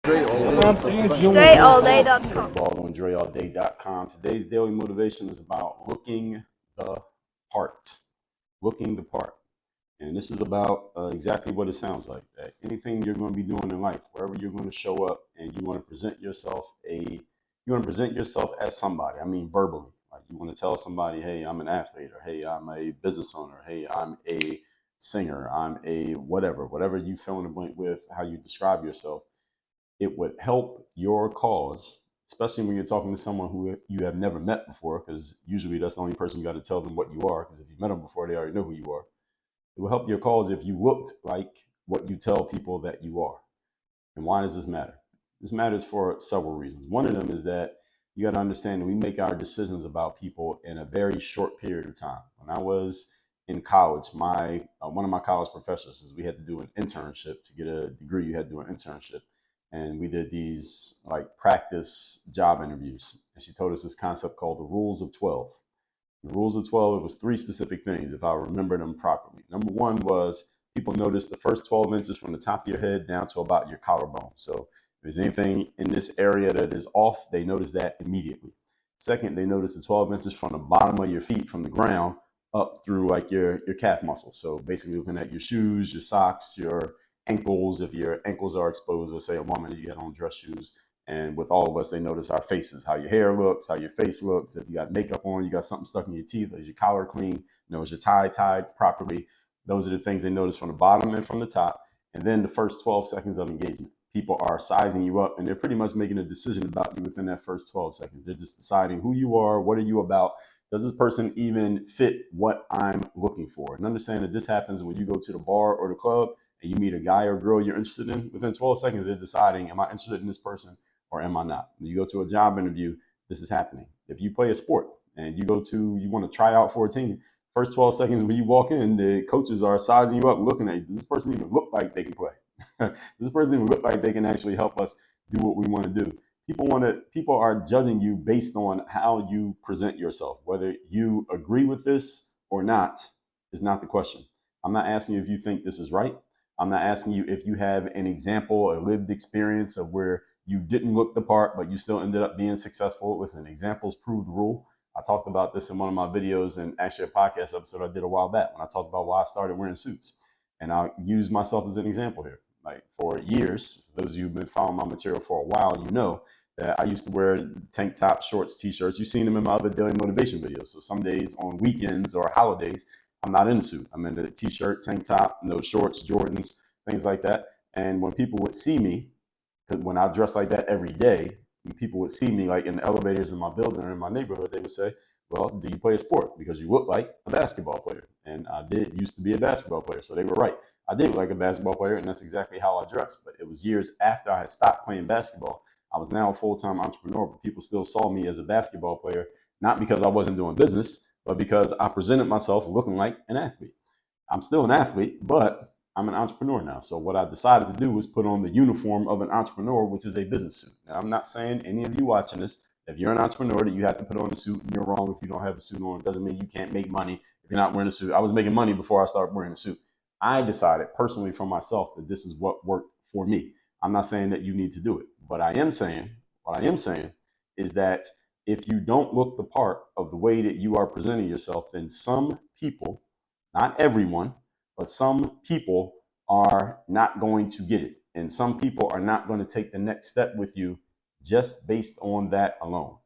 DreAllDay.com. Dre Baldwin, DreAllDay.com. Today's daily motivation is about looking the part. Looking the part. And this is about exactly what it sounds like. That anything you're going to be doing in life, wherever you're going to show up, and you want to present yourself as somebody. I mean, verbally. Like you want to tell somebody, hey, I'm an athlete, or hey, I'm a business owner, hey, I'm a singer, I'm a whatever you fill in the blank with how you describe yourself. It would help your cause, especially when you're talking to someone who you have never met before, because usually that's the only person you got to tell them what you are, because if you met them before, they already know who you are. It will help your cause if you looked like what you tell people that you are. And why does this matter? This matters for several reasons. One of them is that you got to understand that we make our decisions about people in a very short period of time. When I was in college, one of my college professors says we had to do an internship to get a degree. You had to do an internship, and we did these like practice job interviews. And she told us this concept called the rules of 12. The rules of 12, it was three specific things, if I remember them properly. Number one was people notice the first 12 inches from the top of your head down to about your collarbone. So if there's anything in this area that is off, they notice that immediately. Second, they notice the 12 inches from the bottom of your feet, from the ground, up through like your calf muscle. So basically looking at your shoes, your socks, your ankles. If your ankles are exposed, let's say a woman, you get on dress shoes. And with all of us, they notice our faces, how your hair looks, how your face looks. If you got makeup on, you got something stuck in your teeth, is your collar clean, is your tie tied properly? Those are the things they notice from the bottom and from the top. And then the first 12 seconds of engagement. People are sizing you up, and they're pretty much making a decision about you within that first 12 seconds. They're just deciding who you are, what are you about? Does this person even fit what I'm looking for? And understand that this happens when you go to the bar or the club and you meet a guy or girl you're interested in. Within 12 seconds, they're deciding, am I interested in this person or am I not? When you go to a job interview, this is happening. If you play a sport and you want to try out for a team, first 12 seconds when you walk in, the coaches are sizing you up, looking at you. Does this person even look like they can play? Does this person even look like they can actually help us do what we want to do? People are judging you based on how you present yourself. Whether you agree with this or not is not the question. I'm not asking you if you think this is right. I'm not asking you if you have an example, a lived experience of where you didn't look the part, but you still ended up being successful. Listen, examples prove the rule. I talked about this in one of my videos, and actually a podcast episode I did a while back when I talked about why I started wearing suits. And I'll use myself as an example here. Like for years, those of you who've been following my material for a while, you know that I used to wear tank tops, shorts, t-shirts. You've seen them in my other daily motivation videos. So some days on weekends or holidays, I'm not in a suit. I'm in a t-shirt, tank top, no shorts, Jordans, things like that. And when people would see me, because when I dress like that every day, people would see me like in the elevators in my building or in my neighborhood, they would say, well, do you play a sport? Because you look like a basketball player. And I did used to be a basketball player. So they were right. I did look like a basketball player, and that's exactly how I dressed. But it was years after I had stopped playing basketball. I was now a full-time entrepreneur, but people still saw me as a basketball player, not because I wasn't doing business, but because I presented myself looking like an athlete. I'm still an athlete, but I'm an entrepreneur now. So what I decided to do was put on the uniform of an entrepreneur, which is a business suit. Now, I'm not saying any of you watching this, if you're an entrepreneur, that you have to put on a suit, and you're wrong if you don't have a suit on. It doesn't mean you can't make money if you're not wearing a suit. I was making money before I started wearing a suit. I decided personally for myself that this is what worked for me. I'm not saying that you need to do it, but what I am saying is that if you don't look the part of the way that you are presenting yourself, then some people, not everyone, but some people are not going to get it. And some people are not going to take the next step with you just based on that alone.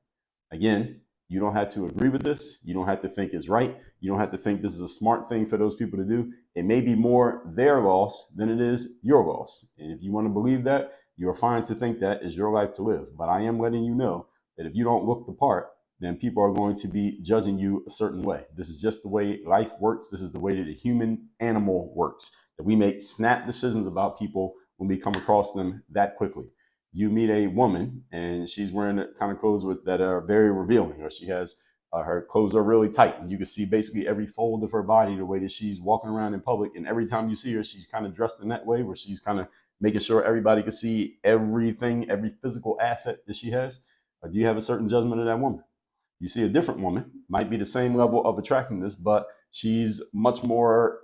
Again, you don't have to agree with this. You don't have to think it's right. You don't have to think this is a smart thing for those people to do. It may be more their loss than it is your loss. And if you want to believe that, you're fine to think that is your life to live. But I am letting you know that if you don't look the part, then people are going to be judging you a certain way. This is just the way life works. This is the way that the human animal works, that we make snap decisions about people when we come across them that quickly. You meet a woman and she's wearing the kind of clothes that are very revealing, or she has her clothes are really tight, and you can see basically every fold of her body, the way that she's walking around in public. And every time you see her, she's kind of dressed in that way, where she's kind of making sure everybody can see everything, every physical asset that she has. Or do you have a certain judgment of that woman? You see a different woman, might be the same level of attractiveness, but she's much more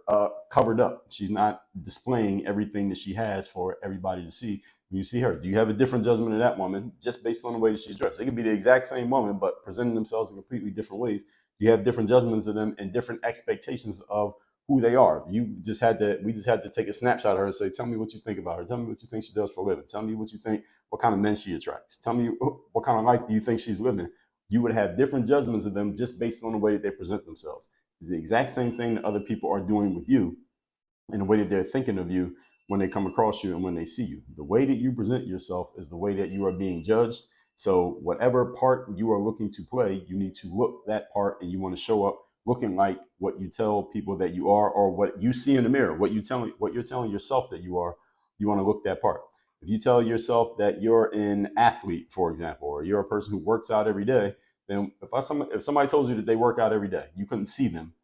covered up. She's not displaying everything that she has for everybody to see. when you see her? Do you have a different judgment of that woman just based on the way that she's dressed? It could be the exact same woman, but presenting themselves in completely different ways. You have different judgments of them and different expectations of who they are. We just had to take a snapshot of her and say, tell me what you think about her. Tell me what you think she does for a living. Tell me what you think, what kind of men she attracts. Tell me what kind of life do you think she's living. You would have different judgments of them just based on the way that they present themselves. It's the exact same thing that other people are doing with you and the way that they're thinking of you when they come across you and when they see you. The way that you present yourself is the way that you are being judged. So whatever part you are looking to play, you need to look that part and you want to show up looking like what you tell people that you are or what you see in the mirror, what you're telling yourself that you are. You want to look that part. If you tell yourself that you're an athlete, for example, or you're a person who works out every day, then if somebody told you that they work out every day, you couldn't see them,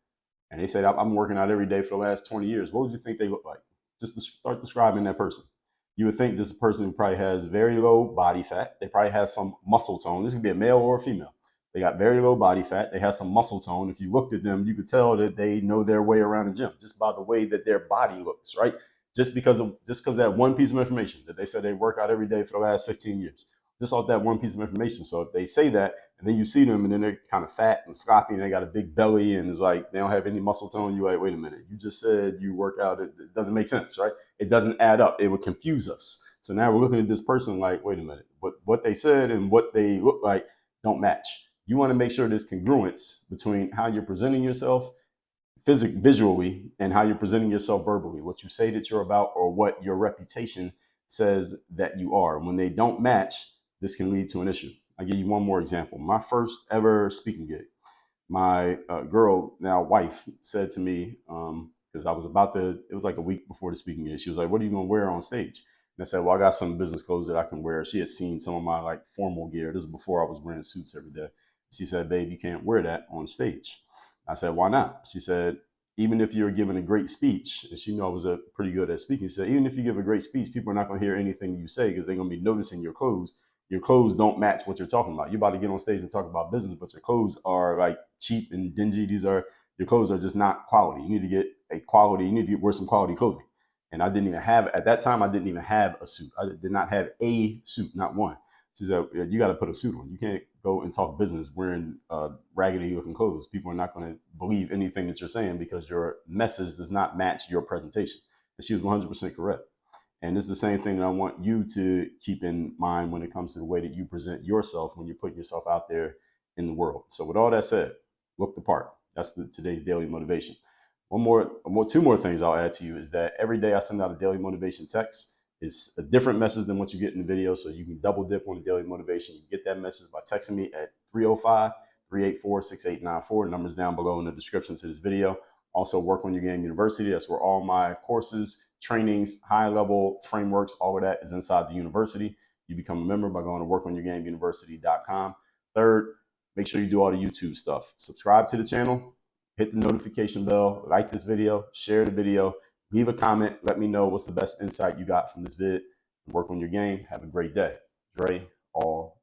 and they said, I'm working out every day for the last 20 years, what would you think they look like? Just to start describing that person. You would think this is a person who probably has very low body fat. They probably have some muscle tone. This could be a male or a female. They got very low body fat. They have some muscle tone. If you looked at them, you could tell that they know their way around the gym just by the way that their body looks, right? Just because of that one piece of information that they said they work out every day for the last 15 years. Just off that one piece of information. So if they say that, and then you see them, and then they're kind of fat and sloppy, and they got a big belly, and it's like they don't have any muscle tone. You're like, wait a minute, you just said you work out. It doesn't make sense, right? It doesn't add up. It would confuse us. So now we're looking at this person like, wait a minute, what they said and what they look like don't match. You want to make sure there's congruence between how you're presenting yourself visually and how you're presenting yourself verbally, what you say that you're about or what your reputation says that you are. When they don't match, this can lead to an issue. I'll give you one more example. My first ever speaking gig, my girl, now wife, said to me, because it was like a week before the speaking gig, she was like, what are you going to wear on stage? And I said, well, I got some business clothes that I can wear. She had seen some of my like formal gear. This is before I was wearing suits every day. She said, babe, you can't wear that on stage. I said, why not? She said, even if you're giving a great speech, and she knew I was pretty good at speaking, she said, even if you give a great speech, people are not going to hear anything you say because they're going to be noticing your clothes. Your clothes don't match what you're talking about. You're about to get on stage and talk about business, but your clothes are like cheap and dingy. Your clothes are just not quality. You need to get wear some quality clothing. And at that time, I didn't even have a suit. I did not have a suit, not one. She said, you got to put a suit on. You can't go and talk business wearing raggedy looking clothes. People are not going to believe anything that you're saying because your message does not match your presentation. And she was 100% correct. And this is the same thing that I want you to keep in mind when it comes to the way that you present yourself when you're putting yourself out there in the world. So with all that said, look the part. That's today's daily motivation. Two more things I'll add to you is that every day I send out a daily motivation text. It's a different message than what you get in the video, so you can double dip on the daily motivation. You get that message by texting me at 305-384-6894. The number's down below in the description to this video. Also, Work on Your Game University. That's where all my courses, trainings, high-level frameworks, all of that is inside the university. You become a member by going to workonyourgameuniversity.com. Third, make sure you do all the YouTube stuff. Subscribe to the channel, hit the notification bell, like this video, share the video, leave a comment. Let me know what's the best insight you got from this vid. Work on your game. Have a great day. Dre, all